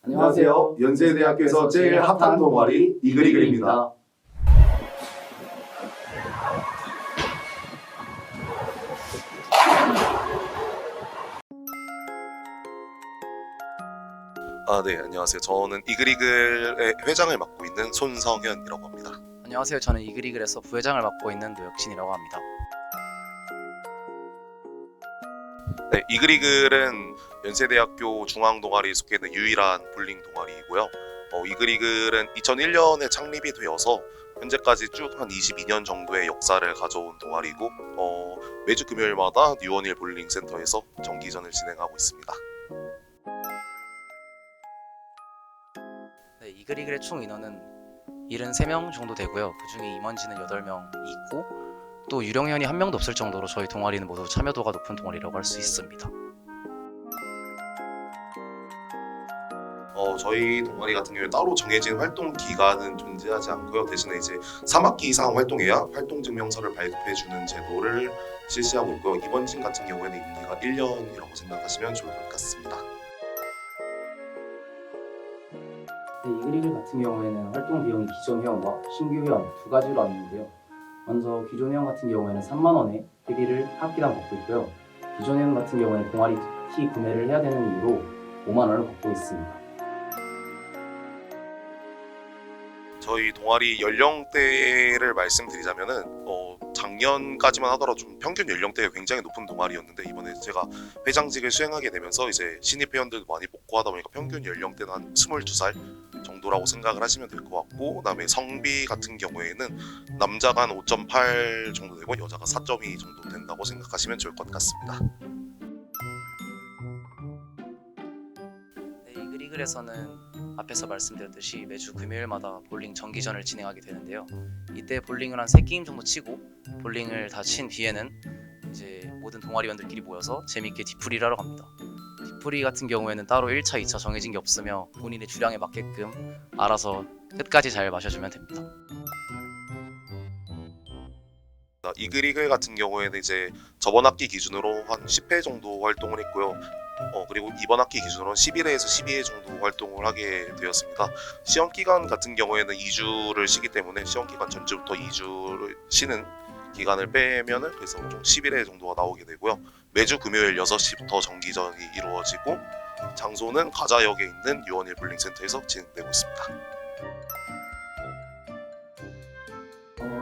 안녕하세요. 연세대학교에서 제일 핫한 동아리 이글이글입니다. 네, 안녕하세요. 저는 이글이글의 회장을 맡고 있는 손성현이라고 합니다. 안녕하세요. 저는 이글이글에서 부회장을 맡고 있는 노혁신이라고 합니다. 네, 이글이글은 연세대학교 중앙동아리에 속해 있는 유일한 볼링 동아리이고요. 이글이글은 2001년에 창립이 되어서 현재까지 쭉 한 22년 정도의 역사를 가져온 동아리고 매주 금요일마다 뉴원힐 볼링 센터에서 정기전을 진행하고 있습니다. 네, 이글이글의 총 인원은 73명 정도 되고요. 그 중에 임원진은 8명 있고 또 유령회원이 한 명도 없을 정도로 저희 동아리는 모두 참여도가 높은 동아리라고 할 수 있습니다. 저희 동아리 같은 경우에 따로 정해진 활동 기간은 존재하지 않고요. 대신에 이제 3학기 이상 활동해야 활동 증명서를 발급해주는 제도를 실시하고 있고요. 이번진 같은 경우에는 임기가 1년이라고 생각하시면 좋을 것 같습니다. 네, 이글이글 같은 경우에는 활동 비용이 기존 회원과 신규 회원 두 가지로 나뉘는데요. 먼저 기존 회원 같은 경우에는 3만 원의 회비를 학기당 받고 있고요. 기존 회원 같은 경우에는 동아리 티 구매를 해야 되는 이유로 5만 원을 받고 있습니다. 저희 동아리 연령대를 말씀드리자면은 작년까지만 하더라도 좀 평균 연령대가 굉장히 높은 동아리였는데 이번에 제가 회장직을 수행하게 되면서 이제 신입 회원들도 많이 뽑고 하다 보니까 평균 연령대는 한 22살 정도라고 생각을 하시면 될 것 같고, 그다음에 성비 같은 경우에는 남자가 한 5.8 정도 되고 여자가 4.2 정도 된다고 생각하시면 좋을 것 같습니다. 네, 이글이글에서는 앞에서 말씀드렸듯이 매주 금요일마다 볼링 정기전을 진행하게 되는데요. 이때 볼링을 한 3게임 정도 치고 볼링을 다 친 뒤에는 이제 모든 동아리원들끼리 모여서 재밌게 뒤풀이를 하러 갑니다. 뒤풀이 같은 경우에는 따로 1차, 2차 정해진 게 없으며 본인의 주량에 맞게끔 알아서 끝까지 잘 마셔주면 됩니다. 이글이글 같은 경우에는 이제 저번 학기 기준으로 한 10회 정도 활동을 했고요. 그리고 이번 학기 기준으로 11회에서 12회 정도 활동을 하게 되었습니다. 시험 기간 같은 경우에는 2주를 쉬기 때문에 시험 기간 전주부터 2주를 쉬는 기간을 빼면은 그래서 좀 11회 정도가 나오게 되고요. 매주 금요일 6시부터 정기전이 이루어지고 장소는 가자역에 있는 유원힐 볼링센터에서 진행되고 있습니다.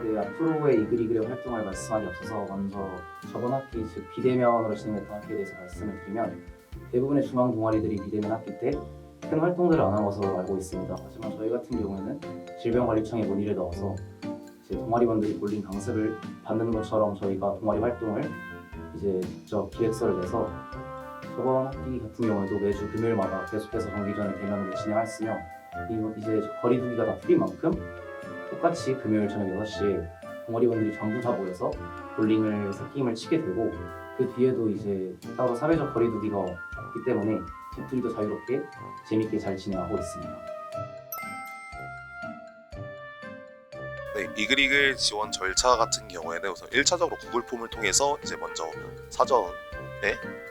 네, 앞으로의 이글이글의 활동을 말씀하기 앞서서 먼저 저번 학기 즉 비대면으로 진행했던 학기에 대해서 말씀을 드리면 대부분의 중앙 동아리들이 비대면 학기 때 큰 활동들을 안 한 것으로 알고 있습니다. 하지만 저희 같은 경우에는 질병관리청에 문의를 넣어서 이제 동아리원들이 볼링 강습을 받는 것처럼 저희가 동아리 활동을 이제 직접 기획서를 내서 저번 학기 같은 경우에도 매주 금요일마다 계속해서 정기전을 대면으로 진행했으며 이제 거리두기가 다 풀린 만큼 똑같이 금요일 저녁 6시에 동아리원들이 전부 다 모여서 볼링을 3게임을 치게 되고 그 뒤에도 이제 따로 사회적 거리두기가 없기 때문에 뒤풀이도 자유롭게 재밌게 잘 진행하고 있습니다. 네, 이글이글 지원 절차 같은 경우에는 우선 1차적으로 구글 폼을 통해서 이제 먼저 사전에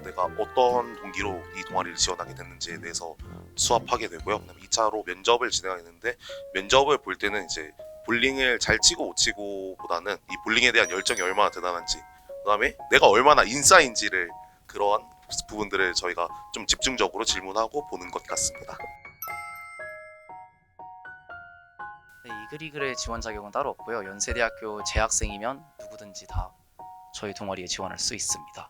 내가 어떤 동기로 이 동아리를 지원하게 됐는지에 대해서 수합하게 되고요. 그다음에 2차로 면접을 진행하는데 면접을 볼 때는 이제 볼링을 잘 치고 못 치고보다는 이 볼링에 대한 열정이 얼마나 대단한지, 그다음에 내가 얼마나 인싸인지를 그러한 부분들을 저희가 좀 집중적으로 질문하고 보는 것 같습니다. 네, 이글이글의 지원 자격은 따로 없고요. 연세대학교 재학생이면 누구든지 다 저희 동아리에 지원할 수 있습니다.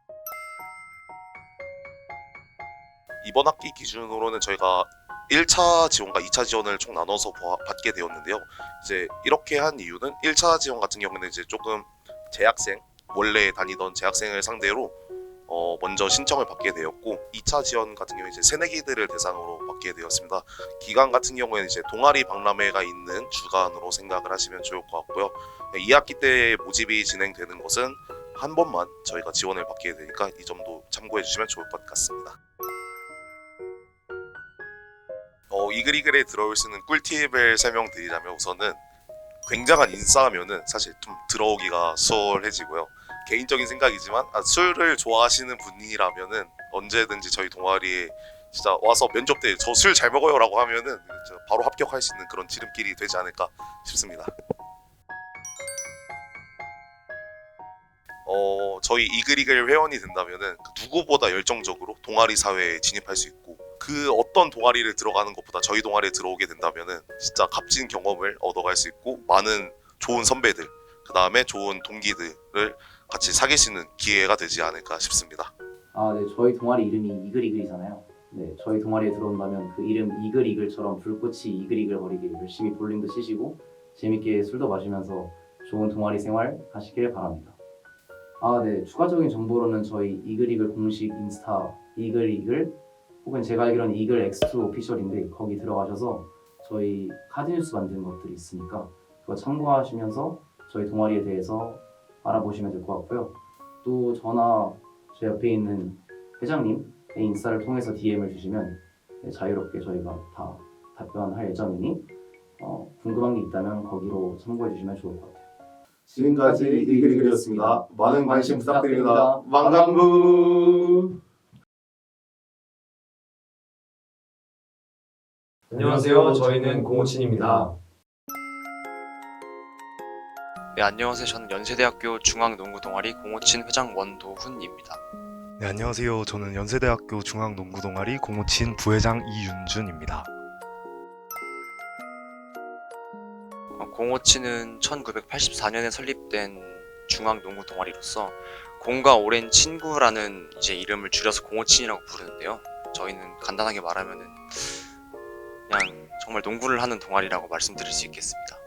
이번 학기 기준으로는 저희가 1차 지원과 2차 지원을 총 나눠서 받게 되었는데요. 이제 이렇게 한 이유는 1차 지원 같은 경우는 이제 조금 재학생, 원래 다니던 재학생을 상대로 먼저 신청을 받게 되었고 2차 지원 같은 경우에 이제 새내기들을 대상으로 받게 되었습니다. 기간 같은 경우에는 이제 동아리 박람회가 있는 주간으로 생각을 하시면 좋을 것 같고요. 2학기 때 모집이 진행되는 것은 한 번만 저희가 지원을 받게 되니까 이 점도 참고해 주시면 좋을 것 같습니다. 이글이글에 들어올 수 있는 꿀팁을 설명드리자면 우선은 굉장한 인싸하면은 사실 좀 들어오기가 수월해지고요. 개인적인 생각이지만 술을 좋아하시는 분이라면은 언제든지 저희 동아리에 진짜 와서 면접 때 저 술 잘 먹어요라고 하면은 진짜 바로 합격할 수 있는 그런 지름길이 되지 않을까 싶습니다. 저희 이글이글 회원이 된다면은 누구보다 열정적으로 동아리 사회에 진입할 수 있고 그 어떤 동아리를 들어가는 것보다 저희 동아리에 들어오게 된다면은 진짜 값진 경험을 얻어갈 수 있고 많은 좋은 선배들 그 다음에 좋은 동기들을 같이 사귈 수 있는 기회가 되지 않을까 싶습니다. 아, 네, 저희 동아리 이름이 이글이글이잖아요. 네, 저희 동아리에 들어온다면 그 이름 이글이글처럼 불꽃이 이글이글 거리길 열심히 볼링도 치시고 재밌게 술도 마시면서 좋은 동아리 생활 하시길 바랍니다. 아, 네, 추가적인 정보로는 저희 이글이글 공식 인스타 이글이글 혹은 제가 알기로는 이글 X2 오피셜인데 거기 들어가셔서 저희 카드뉴스 만든 것들이 있으니까 그거 참고하시면서 저희 동아리에 대해서 알아보시면 될 것 같고요. 또 저나 제 옆에 있는 회장님의 인스타를 통해서 DM을 주시면 자유롭게 저희가 다 답변할 예정이니 궁금한 게 있다면 거기로 참고해 주시면 좋을 것 같아요. 지금까지 이글이글이었습니다. 많은 관심 부탁드립니다. 왕관부. 안녕하세요. 저희는 공호친입니다. 네, 안녕하세요. 저는 연세대학교 중앙농구 동아리 공호친 회장 원도훈입니다. 네, 안녕하세요. 저는 연세대학교 중앙농구동아리 공호친 부회장 이윤준입니다. 공호친은 1984년에 설립된 중앙농구 동아리로서 공과 오랜 친구라는 이제 이름을 줄여서 공호친이라고 부르는데요. 저희는 간단하게 말하면은 그냥 정말 농구를 하는 동아리라고 말씀드릴 수 있겠습니다.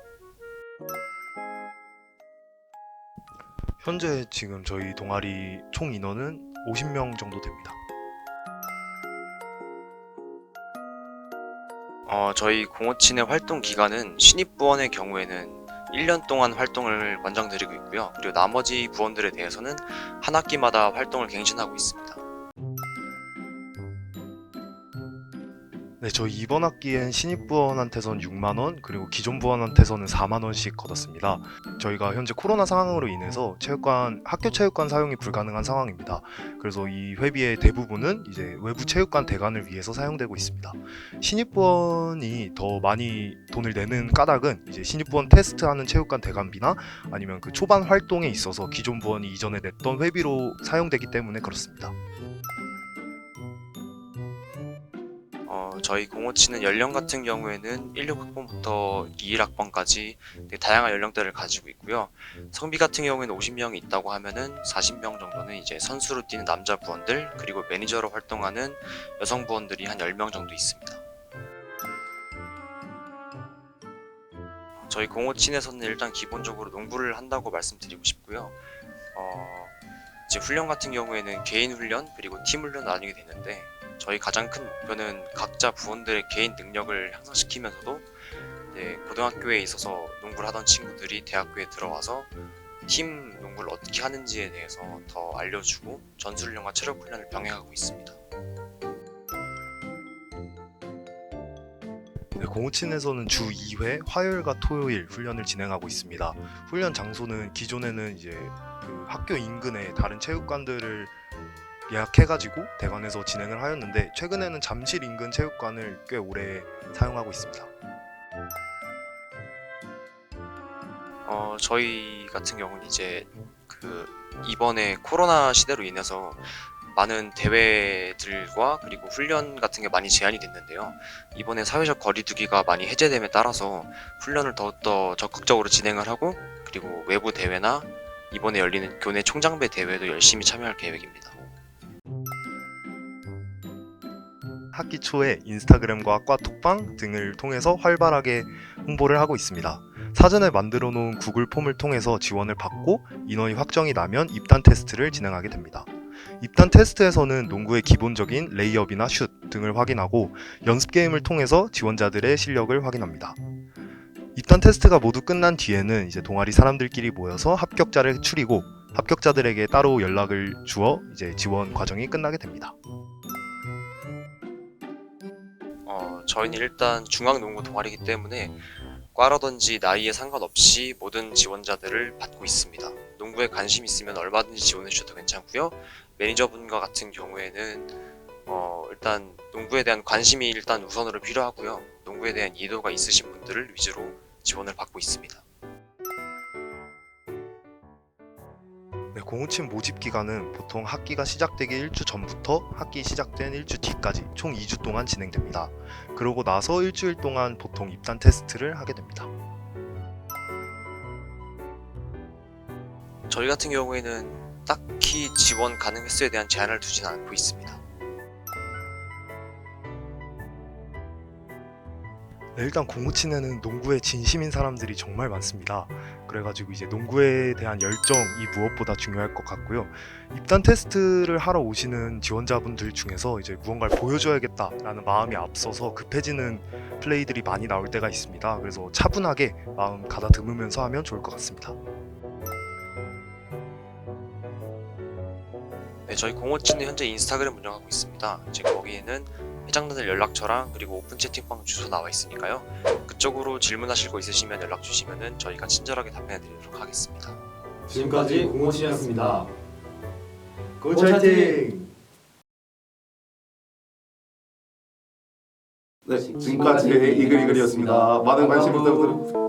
현재 지금 저희 동아리 총 인원은 50명 정도 됩니다. 저희 공호친의 활동 기간은 신입 부원의 경우에는 1년 동안 활동을 권장드리고 있고요. 그리고 나머지 부원들에 대해서는 한 학기마다 활동을 갱신하고 있습니다. 네, 저희 이번 학기엔 신입부원한테선 6만원, 그리고 기존 부원한테서는 4만원씩 걷었습니다. 저희가 현재 코로나 상황으로 인해서 학교 체육관 사용이 불가능한 상황입니다. 그래서 이 회비의 대부분은 이제 외부 체육관 대관을 위해서 사용되고 있습니다. 신입부원이 더 많이 돈을 내는 까닭은 이제 신입부원 테스트하는 체육관 대관비나 아니면 그 초반 활동에 있어서 기존 부원이 이전에 냈던 회비로 사용되기 때문에 그렇습니다. 저희 공호친은 연령 같은 경우에는 16학번부터 21학번까지 되게 다양한 연령대를 가지고 있고요. 성비 같은 경우에는 50명이 있다고 하면은 40명 정도는 이제 선수로 뛰는 남자 부원들, 그리고 매니저로 활동하는 여성 부원들이 한 10명 정도 있습니다. 저희 공호친에서는 일단 기본적으로 농구를 한다고 말씀드리고 싶고요. 이제 훈련 같은 경우에는 개인 훈련 그리고 팀 훈련 나뉘게 되는데 저희 가장 큰 목표는 각자 부원들의 개인 능력을 향상시키면서도 고등학교에 있어서 농구를 하던 친구들이 대학교에 들어와서 팀 농구를 어떻게 하는지에 대해서 더 알려주고 전술훈련과 체력 훈련을 병행하고 있습니다. 네, 공호친에서는 주 2회 화요일과 토요일 훈련을 진행하고 있습니다. 훈련 장소는 기존에는 이제 그 학교 인근의 다른 체육관들을 예약해가지고 대관에서 진행을 하였는데 최근에는 잠실 인근 체육관을 꽤 오래 사용하고 있습니다. 저희 같은 경우는 이제 이번에 코로나 시대로 인해서 많은 대회들과 그리고 훈련 같은 게 많이 제한이 됐는데요. 이번에 사회적 거리두기가 많이 해제됨에 따라서 훈련을 더욱더 적극적으로 진행을 하고 그리고 외부 대회나 이번에 열리는 교내 총장배 대회도 열심히 참여할 계획입니다. 학기 초에 인스타그램과 과 톡방 등을 통해서 활발하게 홍보를 하고 있습니다. 사전에 만들어 놓은 구글 폼을 통해서 지원을 받고 인원이 확정이 나면 입단 테스트를 진행하게 됩니다. 입단 테스트에서는 농구의 기본적인 레이업이나 슛 등을 확인하고 연습 게임을 통해서 지원자들의 실력을 확인합니다. 입단 테스트가 모두 끝난 뒤에는 이제 동아리 사람들끼리 모여서 합격자를 추리고 합격자들에게 따로 연락을 주어 이제 지원 과정이 끝나게 됩니다. 저희는 일단 중앙농구 동아리이기 때문에 과라든지 나이에 상관없이 모든 지원자들을 받고 있습니다. 농구 농구에 관심 있으면 얼마든지 지원해 주셔도 괜찮고요. 매니저분과 같은 경우에는 일단 농구에 대한 관심이 일단 우선으로 필요하고요. 농구에 대한 이해도가 있으신 분들을 위주로 지원을 받고 있습니다. 네, 공우팀 모집 기간은 보통 학기가 시작되기 1주 전부터 학기 시작된 1주 뒤까지 총 2주 동안 진행됩니다. 그러고 나서 일주일 동안 보통 입단 테스트를 하게 됩니다. 저희 같은 경우에는 딱히 지원 가능 횟수에 대한 제한을 두지는 않고 있습니다. 네, 일단 공우친에는 농구에 진심인 사람들이 정말 많습니다. 그래가지고 이제 농구에 대한 열정이 무엇보다 중요할 것 같고요. 입단 테스트를 하러 오시는 지원자분들 중에서 이제 무언가를 보여줘야겠다라는 마음이 앞서서 급해지는 플레이들이 많이 나올 때가 있습니다. 그래서 차분하게 마음 가다듬으면서 하면 좋을 것 같습니다. 네, 저희 공호치는 현재 인스타그램 운영하고 있습니다. 이제 거기에는 회장단들 연락처랑 그리고 오픈 채팅방 주소 나와 있으니까요. 그쪽으로 질문하실 거 있으시면 연락 주시면은 저희가 친절하게 답변해 드리도록 하겠습니다. 지금까지 공호진이었습니다. 고치 화이팅! 네, 지금까지 이글이글이었습니다. 많은 관심 부탁드립니다.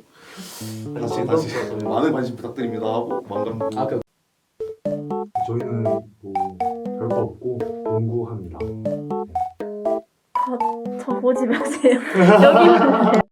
다시 많은 관심 부탁드립니다. 망감. 저희는 뭐 별거 없고 농구합니다. 저 보지 마세요. 여기